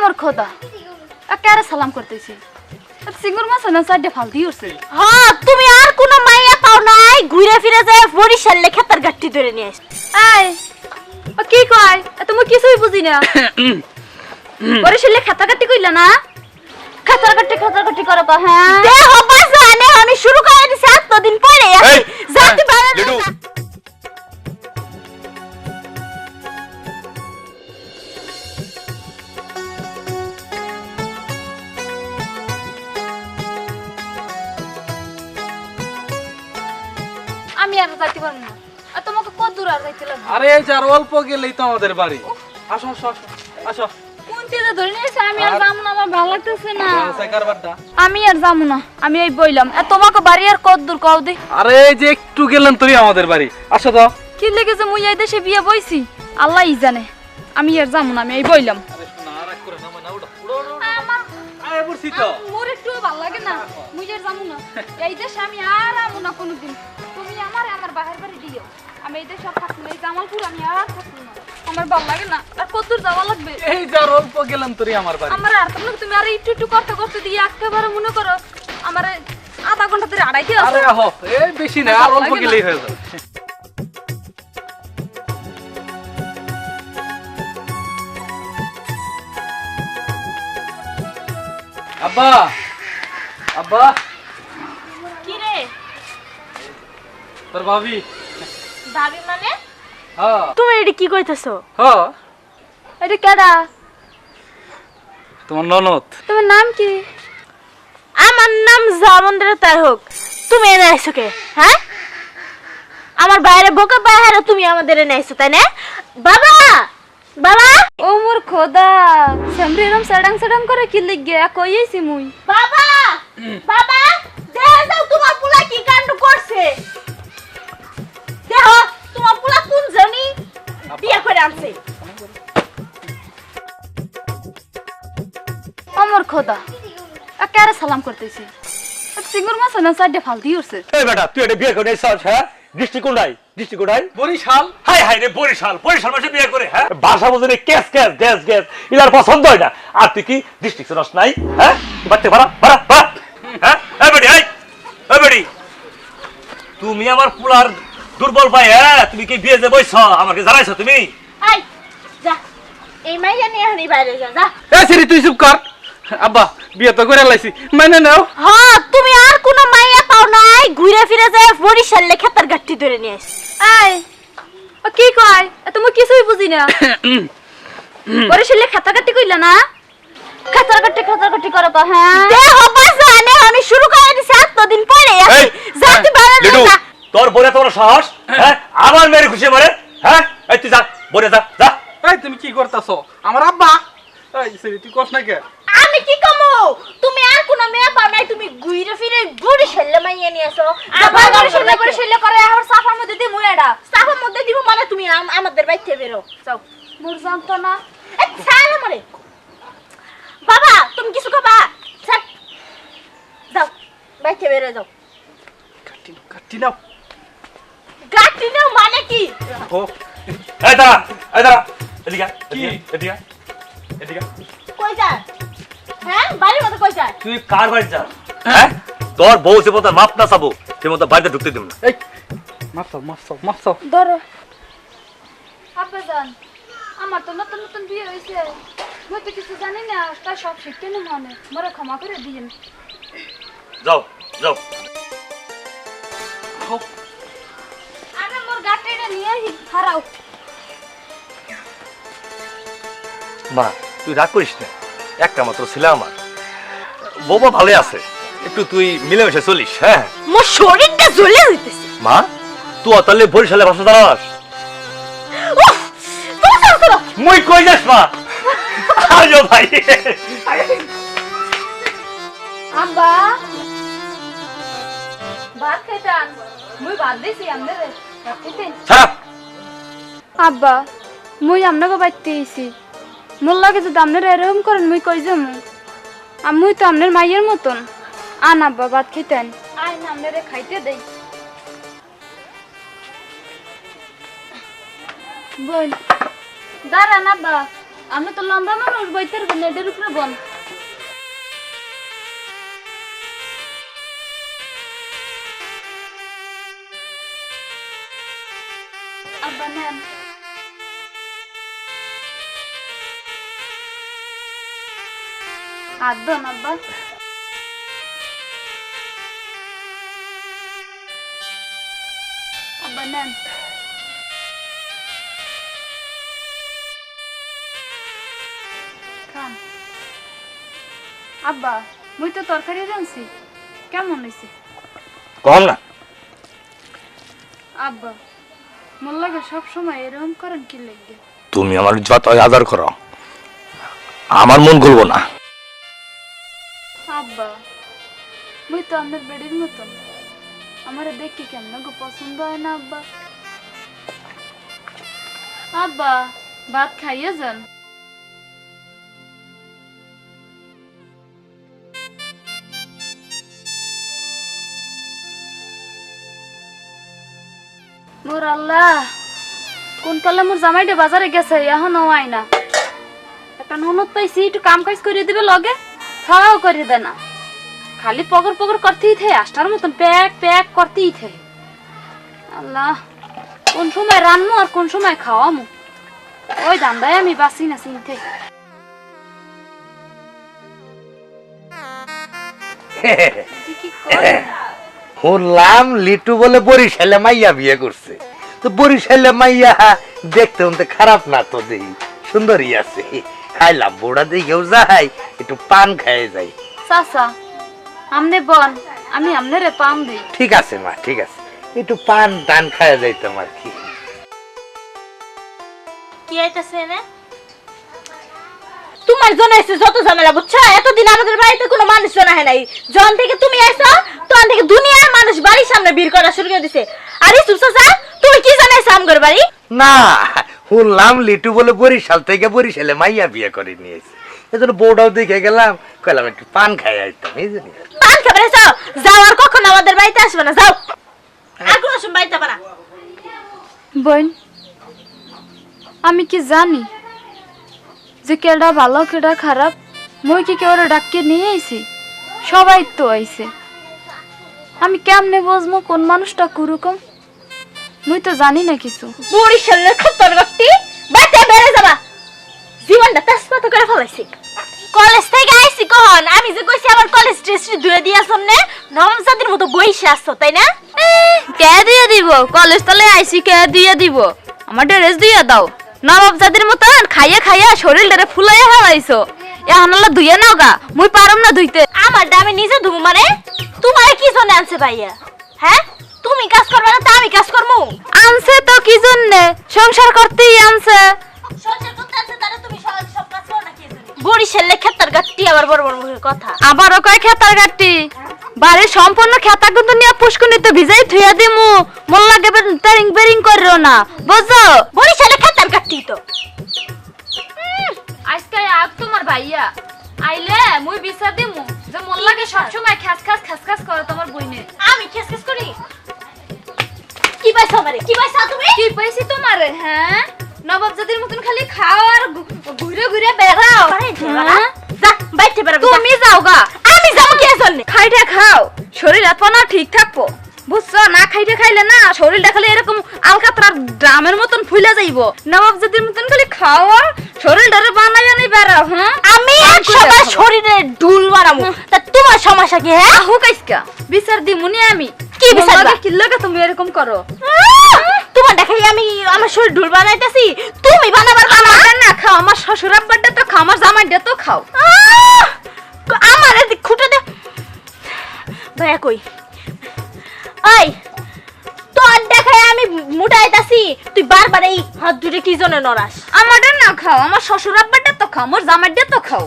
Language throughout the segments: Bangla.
আমার খোদা কারে সালাম করতেছি সিঙ্গুর মাছ না সাইডে ফালতি উঠছে। হ্যাঁ তুমি আর কোন মাইয়া পাও নাই ঘুরে ফিরে যায় বরিশালে খেতার গাঠি ধরে নিয়ে আস। এই ও কি কয় তুমি কিছুই বুঝি না। বরিশালে খেতা কাটি কইলা না খেতার কাটি করো তো। হ্যাঁ দেহ বাজানে আমি শুরু করে দিছি এতদিন পরে জাতি বাড়া আমি আর যাইতে পারবো না। আর তোমাকে কত দূর আর যাইতে লাগবে? আরে এই যার অল্প গেলেই তো আমাদের বাড়ি। আসো আসো আসো আসো। কোন চিজে ধরে নিয়েছে? আমি আর যাবো না, আমার ভালো লাগতেছে না। কারবারটা আমি আর যাবো না, আমি এই বইলাম। তোমাকে বাড়ি আর কত দূর কও দে? আরে এই যে একটু গেলেন তুই আমাদের বাড়ি। আসো তো। কি লেগেছে মুই এই দেশে বিয়ে বইছি আল্লাহই জানে। আমি আর যাবো না, আমি এই বইলাম। আরে শোনা রাগ করে না মানে উড়ো উড়ো উড়ো। আরে বলছি তো মোর একটু ভালো লাগে না, মুই আর যাবো না এই দেশে। আমি আর আমু না কোনোদিন। তুমি আমার বাহির বাড়ি দিও। আমি এই দেশে থাকবো না, এই জামালপুর আমি আর থাকবো না। আমার ভালো লাগে না। আর কত দূর যাওয়া লাগবে? এই যার অল্প গেলেন তুই আমার বাড়ি। আমার আর তুমি আর একটু করতে দিয়ে একেবারে মনে করো আমার আধা ঘন্টা ধরে আড়াইতে আছে। আরে আহো এই বেশি না, আর অল্প গেলেই হয়ে যাবে। আব্বা আব্বা কি রে তোর ভাবি। ভাবি মানে হ্যাঁ তুমি এডি কি কইতাছো? হ্যাঁ এটা কেডা? তোমার ননদ। তোমার নাম কি? আমার নাম জামন্দ্রে তাই হোক। তুমি এনে আইছো কে? হ্যাঁ আমার বাইরে বোকা বাইরে তুমি আমাদের এনে আইছো তাই না? বাবা বাবা ও মোর খোদা সামরি এরম সাডাং করে কি লিগে কইছি মুই। বাবা বাবা দেখ যাও তোমার পোলা কি কাণ্ড করছে। দেখো তোমার পোলা কোন জানি বিয়ে করে আনছে। আমার খোদা কারে সালাম করতেছি সিঙ্গুর মাছ না সাইডে ফালতি উঠছে। এই বেটা তুই এটা বিয়ে করে এসেছিস হ্যাঁ? দৃষ্টিকোণ নাই দৃষ্টিকোণ নাই। বরিশাল। হাই হাই রে বরিশাল মাসে বিয়ে করে হ্যাঁ? ভাষা বুঝে ক্যাস গ্যাস ইলার পছন্দ হয় না। আর তুই কি দৃষ্টিকোণ নাই হ্যাঁ? বাড়তে ভাড়া হ্যাঁ? এই বেটি এই বেটি তুমি আমার পুলার দুর্বল পাই হ্যাঁ? তুমি কি বিয়ে যে বইছ আমাকে জানাইছো তুমি? আই যা এই মাইয়া নিয়ে হানি বাইরে যা যা। এই সিরি তুই চুপ কর। আব্বা বিয়ে তো করে লাইছি মানে নাও। হ্যাঁ তুমি আর কোন মাইয়া পাও নাই ঘুরে ফিরে যায় বরিশালে খেতার গাঠি ধরে নিয়ে আস। এই ও কি কয় তুমি কিছুই বুঝি না। বরিশালে খেতা কাটি কইলা না খেতার কাটি করো তো। হ্যাঁ দেহ বাজানে আমি শুরু করে দিছি এতদিন পরে এই জাতি বাড়া লিডু তোর বলে তোর সাহস হ্যাঁ? আমার মেরে খুশি মারে হ্যাঁ? এই তুই যা বলে যা যা। এই তুমি কি করতাছো? আমার আব্বা। এই সিরি তুই কস না কে? আমি কি কমু? তুমি আর কোন মেয়ে পাও নাই তুমি ঘুরে ফিরে বরিশালে মাইয়া নিয়ে আসো। আবার বরিশালে করে আর সাফার মধ্যে দি মুই এডা সাফার মধ্যে দিব মানে তুমি আমাদের বাইতে বেরো যাও। মোর জানতো না। এই ছাড় আমারে। বাবা তুমি কিছু খাবা? ছাড় যাও বাইতে বেরো যাও। কাটি নাও। গাটি নাও মানে কি? ও এই দাঁড়া এদিকে কি? এদিকে কই যা? হ্যাঁ বাড়ির মধ্যে কই যা? তুই কার বাড়ি যা হ্যাঁ? তোর বউ সে মতো মাপ না চাবো সে মতো বাড়িতে ঢুকতে দিব না। এই মারছো। ধরো আপা জান আমার তো নতুন বিয়ে হয়েছে। মই তো কিছু জানি না, তাই সব শিখতে না মনে মোরে ক্ষমা করে দিয়েন। যাও আরে মোর গাটিটা নিয়ে হারাও। মা তুই রাগ করিস না, একটা মাত্র ছেলে আমার, বৌমা ভালোই আছে, একটু তুই মিলেমিশে চলিস। হ্যাঁ মোর শরীরটা জ্বলে হইতেছে। মা তুই তাহলে বরিশালে ভাষা দাঁড়াস? মুই কই যাস মা? আজো ভাই আব্বা ভাত খাইতাম, মুই ভাত দিছি আমনে আব্বা। মুই আমনাকে বাইতে আইছি, মোর লাগে যদি আপনারা এরকম করেন মুই কই যাম? মুই তো আপনার মাইয়ের মতন। আন আব্বা ভাত খেতেন, আইন আপনারে খাইতে দেই। বল দাঁড়ান আব্বা, আমি তো লম্বা মানুষ বইতের নেটের উপরে বন আব্বা নেন হাত দন আব্বা আব্বা নেন খান আব্বা মুই তো তরকারি রাঁধছি কেমন হয়েছে কম না আব্বা মোর লাগে সব সময় এরকম করেন কি লাগবে তুমি আমার যত আদর করো আমার মন গলবো না আব্বা মুই তো আমার বেডির মতন আমার দেখি কেমন গো পছন্দ হয় না আব্বা আব্বা ভাত খাইয়ে যান মোর আল্লাহ কোন কালে মোর জামাইটা বাজারে গেছে এখনো আয় না একটা ননদ পাইছি একটু কাম কাজ করে দিবে লগে খাওয়াও করে দে না খালি পগর পগর করতেই থাকে আষ্টার মতন প্যাক প্যাক করতেই থাকে আল্লাহ কোন সময় রান্নু আর কোন সময় খাওয়ামু ওই দান্দায় আমি বাঁচি না চিনতে কি করে শুনলাম লিটু বলে বরিশালে মাইয়া বিয়ে করছে তো বরিশালে মাইয়া দেখতে উনতে খারাপ না তো দেই সুন্দরী আছে খাইলাম বুড়া দেখেও যাই একটু পান খাইয়ে যাই চাচা আমনে বন আমি আমনে পাম দিই ঠিক আছে মা ঠিক আছে একটু পান টান খাইয়ে যাইতাম আর কি কি আইতাছে না তোমার জন্য এসে যত ঝামেলা বুঝছো এতদিন আমাদের বাড়িতে কোনো মানুষ জানা হয় নাই যখন থেকে তুমি আইছো তখন থেকে দুনিয়ার মানুষ বাড়ির সামনে ভিড় করা শুরু করে দিছে আরে সুসা তুমি কি জানাইছো আমগর বাড়ি না শুনলাম লিটু বলে বরিশাল থেকে বরিশালে মাইয়া বিয়ে করে নিয়েছে এজন্য বউটাও দেখে গেলাম কইলাম একটু পান খাই আইতাম এই জন্য পান খাবে এসো যাও আর কখনো আমাদের বাড়িতে আসবে না যাও আর কোনো সময় বাড়িতে পারা বোন আমি কি জানি যে কেডা ভালো কেডা খারাপ মই কি কেউ ডাক্কে নিয়ে আইছি সবাই তো আইছে আমি কেমনে বুঝবো কোন মানুষটা কুরকম মুই তো জানি না কিছু বরিশালের খতর গটি বাইতে বেরে যাবা জীবনটা তেজপাতা করে ফলাইছি কলেজ থেকে আইছি কখন আমি যে কইছি আমার কলেজ ড্রেস ধুয়ে দিয়া সামনে নমজাদের মতো বইসে আসছো তাই না কে দিয়ে দিব কলেজ তলে আইছি কে দিয়ে দিব আমার ড্রেস দিয়ে দাও নবাব জাতির মতন খাইয়া খাইয়া শরীরটারে ফুলাইয়া হালাইছো এখন হলো ধুইয়া নাও গা মুই পারম না ধুইতে আমার আমি নিজে ধুবো মানে তোমার কি জন্য আনছে ভাইয়া হ্যাঁ তুমি কাজ করবে না তা আমি কাজ করবো আনছে তো কি জন্য সংসার করতেই আনছে সংসার করতে আনছে তারে তুমি সব কাজ করো না কি জন্য বরিশালের ক্ষেতার গাট্টি আবার বড় বড় মুখের কথা আবারও কয় খেতার গাটি বাড়ির সম্পূর্ণ খেতা কিন্তু নিয়ে পুষ্কুনিতে ভিজাই থুইয়া দিমু মন লাগে তেরিং বেরিং করিও না বুঝছো বরিশালের ক্ষেতার গাট্টি তো আজকে আগ তোমার ভাইয়া আইলে মুই বিচার দিমু যে মন লাগে সব সময় খাস খাস করে তোমার বইনে আমি খেস খেস করি কি পাইছো আমারে কি পাইছো তুমি কি পাইছি তোমারে হ্যাঁ নবাব জাতির মতন খালি খাও আর ঘুরে ঘুরে বেড়াও হ্যাঁ? যা বাইতে বেরাবি তুমি যাও গা আমি যাবো কি জন্য খাইটা খাও শরীর আপনা ঠিক থাকবো বুঝছো না খাইতে খাইলে না শরীরটা খালি এরকম আলকাতরার ড্রামের মতন ফুলে যাইবো নবাব জাতির মতন খালি খাও আর শরীরটারে বানাইয়া নেই বেড়াও হ্যাঁ আমি একসময় শরীরে ঢুল বানাবো তা তোমার সমস্যা কি হ্যাঁ আহু কাইসকা বিচার দিমুনি আমি কি বিচার দিবা? কি লাগে তুমি এরকম করো তোমার দেখাই আমি আমার শরীর ঢুল বানাইতেছি তুমি বানাবার আমার না খাও আমার শ্বশুর আব্বারটা তো খাও আমার জামাইটা তো খাও আমার খুঁটে দে ভাইয়া কই এই তোর দেখাই আমি মুটাইতাছি তুই বারবার এই হাত দুটো কি জন্য নড়াস আমারটা না খাও আমার শ্বশুর আব্বারটা তো খাও আমার জামাইটা তো খাও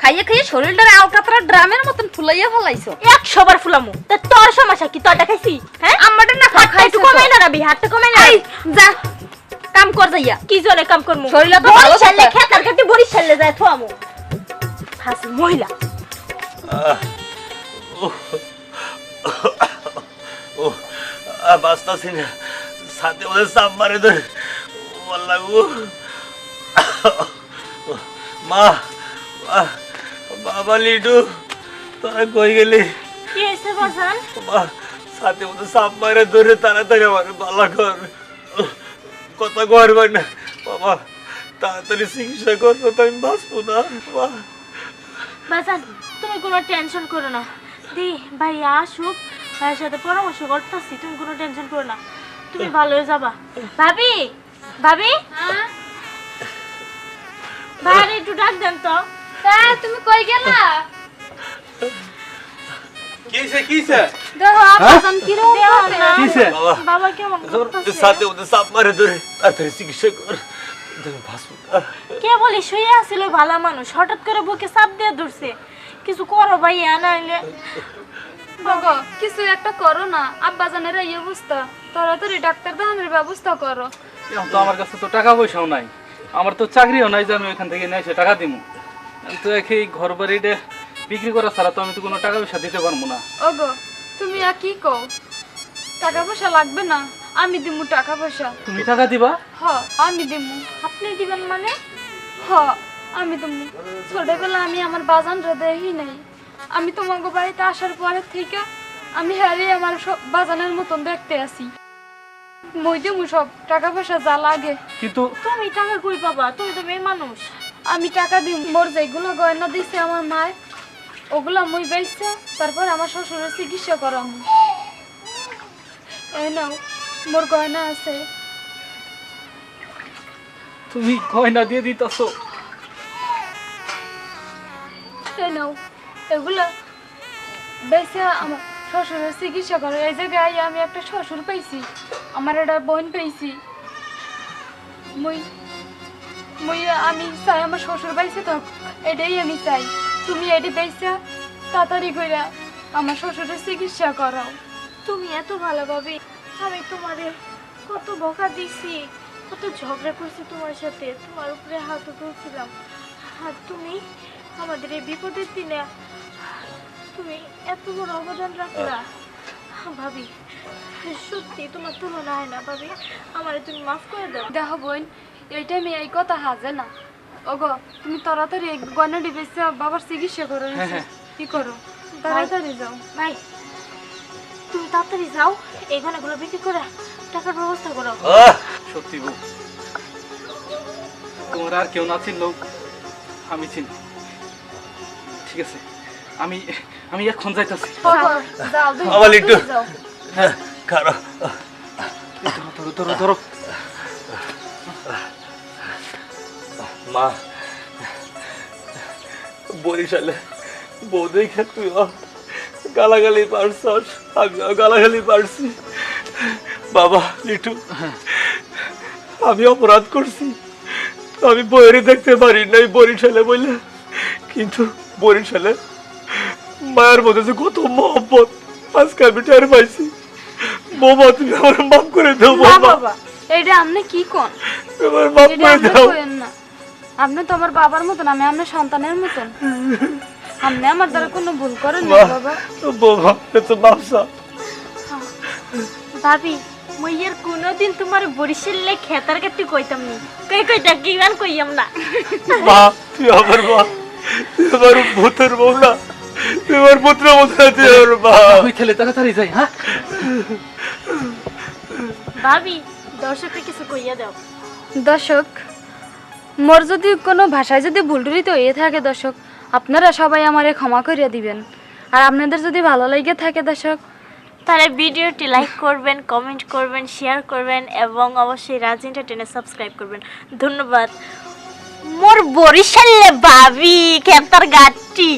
খাইয়ে খাইয়ে শরীরটারে আলকাতরা ড্রামের মতন ফুলাইয়া ফলাইছো 100 বার ফুলামু তা তোর সমস্যা কি তোর দেখাইছি হ্যাঁ আমারটা না খাও হাতটা একটু কমাই না রাবি হাতটা কমাই না এই যা কাম কর যাইয়া কি জন্য কাম করমু শরীরটা তো ভালো বরিশালে থাকে। খেতার কাটি বরিশালে যায় থোয়ামু হাসি মহিলা বাঁচতাছি না সাথে ওদের সাপ মারে ধরে বললাম মা মা, বাবা লিডু তোরা কই গেলি কি হয়েছে বাজান? মা সাথে মতো সাপ মারে ধরে তাড়াতাড়ি আমার বালা কর কথা করবেন না বাবা তাড়াতাড়ি চিকিৎসা করবো তো আমি বাঁচবো না মা বাজান তুমি কোনো টেনশন করো না, দি ভাই আসুক, ভাইয়ের সাথে পরামর্শ করতেছি, তুমি কোনো টেনশন করো না, তুমি ভালো হয়ে যাবা। ভাবি ভাবি ভাইয়ারে একটু ডাক দেন তো। তুমি কই গেলা? কিছে কিছে দেখো আব্বাজান কি রকম করতে। কিছে বাবা বাবা কেমন করতেছে? সাথে মতো সাপ মারে ধরে তাড়াতাড়ি চিকিৎসা কর আমি বাঁচবো না কে বলি শুয়ে আছিল ভালো মানুষ, হঠাৎ করে বুকে চাপ দিয়ে ধরছে, কিছু করো ভাইয়া নাইলে। বাবা কিছু একটা করো না, আব্বাজানের এই অবস্থা, তাড়াতাড়ি ডাক্তার দেখানোর ব্যবস্থা করো। এখন তো আমার কাছে তো টাকা পয়সাও নাই, আমার তো চাকরিও নাই যে আমি ওইখান থেকে নিয়ে এসে টাকা দিব। তো এই ঘর বাড়িটা বিক্রি করা ছাড়া তো আমি তো কোনো টাকা পয়সা দিতে পারবো না। ওগো তুমি আর কি কও, টাকা পয়সা লাগবে না, আমি দিমু টাকা পয়সা। তুমি টাকা দিবা? হ আমি দিমু। আপনি দিবেন মানে? হ আমি দিমু। ছোটবেলা আমি আমার বাজানরা দেখি নাই, আমি তোমার বাড়িতে আসার পরে থেকে আমি হারে আমার সব বাজানের মতন দেখতে আসি। মই দিমু সব টাকা পয়সা যা লাগে। কিন্তু তুমি টাকা কই পাবা, তুমি তো মেয়ে মানুষ। আমি টাকা দিই, মোর যেগুলো গয়না দিছে আমার মায় ওগুলো মই বেচছে, তারপর আমার শ্বশুরের চিকিৎসা করাম। এই নাও মোর গয়না আছে। তুমি গয়না দিয়ে দিতেছো? এই নাও এগুলো বেচে আমার শ্বশুরের চিকিৎসা করে। এই জায়গায় আমি একটা শ্বশুর পাইছি, আমার একটা বোন পাইছি। আমি চাই আমার শ্বশুর পাইছি তো, এটাই আমি চাই। তুমি এটি বেচে তাড়াতাড়ি করে আমার শ্বশুরের চিকিৎসা করাও। তুমি এত ভালো ভাবি, আমি তোমারে কত বকা দিছি, কত ঝগড়া করছি তোমার সাথে, তোমার উপরে হাত তুলছিলাম, আর তুমি আমাদের এই বিপদের দিনে তুমি এত বড় অবদান রাখলা। ভাবি সত্যি তোমার তুলনা হয় না ভাবি, আমারে তুমি মাফ করে দাও। দেখো বোন, এইটা আমি এই কথা হাজে না। ওগো তুমি তাড়াতাড়ি গয়নাটি বেচে বাবার চিকিৎসা করো। কি করো তাড়াতাড়ি যাও। ভাই তুমি তাড়াতাড়ি যাও, এই গয়নাগুলো বিক্রি করে টাকার ব্যবস্থা করো। সত্যি বউ, তোমার আর কেউ না চিনলেও আমি চিনি। ঠিক আছে, আমি আমি এখন যাইতাছি। যাও আমার একটু যাও। খারাপ ধরো ধরো ধরো। মা বরিশালে বউ দেখে তুই গালাগালি পারছস, আমিও গালাগালি পারছি। বাবা লিটু আমি অপরাধ করছি, আমি বইয়ের দেখতে পারি নাই বরিশালে বলে, কিন্তু বরিশালে মায়ের মধ্যে যে কত মহব্বত আজকে আমি টের পাইছি। বাবা তুমি আমার মাফ করে দাও না বাবা, বাবা, এইটা আপনি কি কোন? আমার মাফ এটা করে আপনি দাও। কইেন না, আপনি তো আমার বাবার মতন, আমি আপনার সন্তানের মতন। আপনি আমার দ্বারা কোনো ভুল করেন না বাবা। বাবা তো মাফসা ভাবি মই আর কোনোদিন তোমার বরিশালে খেতার কাটি কইতাম নি, কইটা কিমান কইয়াম না। মা তুই আমার মা, তুই আমার ভূতের বউ না, তুই আমার পুত্র মতো তুই আমার মা। ওই ছেলে তাড়াতাড়ি যাই। হ্যাঁ ভাবি দর্শককে কিছু কইয়া দাও। দর্শক, মোর যদি কোনো ভাষায় যদি ভুল টুরিত হয়ে থাকে দর্শক, আপনারা সবাই আমারে ক্ষমা করিয়া দিবেন। আর আপনাদের যদি ভালো লাগে থাকে দর্শক, তাহলে ভিডিওটি লাইক করবেন, কমেন্ট করবেন, শেয়ার করবেন এবং অবশ্যই রাজ এন্টারটেইনমেন্ট সাবস্ক্রাইব করবেন। ধন্যবাদ। মোর বরিশালে ভাবি খেতার গাটি।